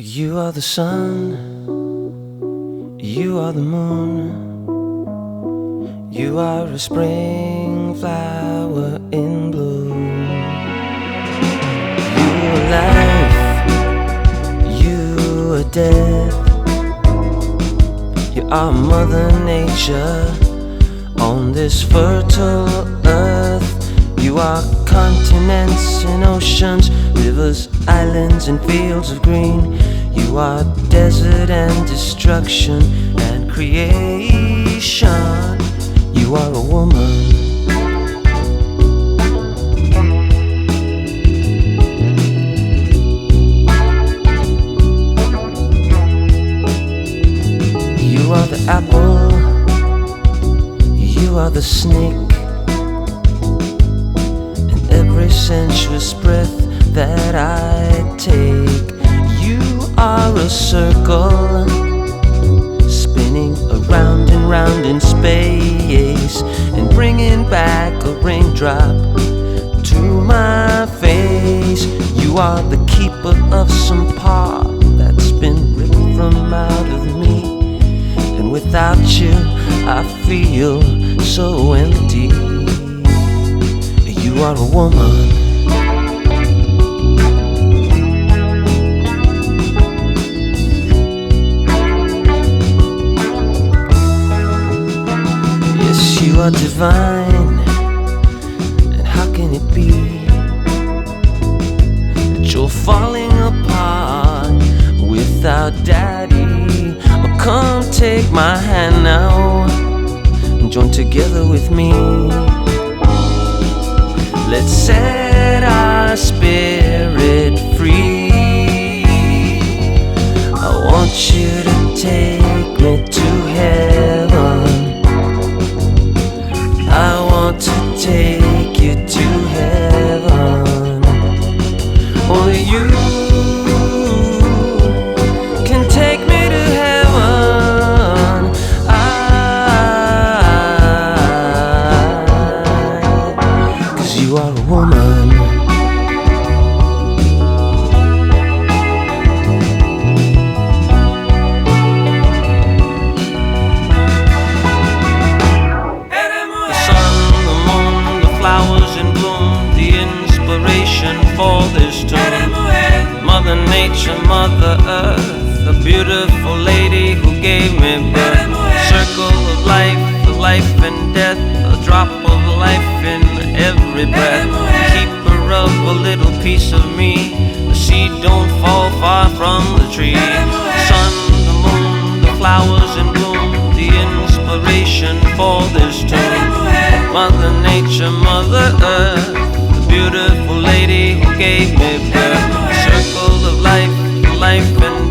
You are the sun, you are the moon, you are a spring flower in bloom. You are life, you are death, you are Mother Nature on this fertile earth. You are continents and oceans, rivers, islands and fields of green. You are desert and destruction and creation. You are a woman. You are the apple, you are the snake, and every sensuous breath that I take. You are a circle, spinning around and round in space, and bringing back a raindrop to my face. You are the keeper of some part that's been ripped from out of me, and without you I feel so empty. You are a woman. Yes, you are divine, and how can it be that you're falling apart without Daddy? Oh, come take my hand now and join together with me. Let's set our spirit free. I want you to take me to heaven. I want to take you to heaven. Only you can take me to heaven. Cause you are a woman. For this tune, Mother Nature, Mother Earth, the beautiful lady who gave me birth. Circle of life, life and death, a drop of life in every breath. Keeper of a little piece of me, the seed don't fall far from the tree. Sun, the moon, the flowers in bloom, the inspiration for this tune. Mother Nature, Mother Earth, beautiful lady who gave me birth. Circle of life, life and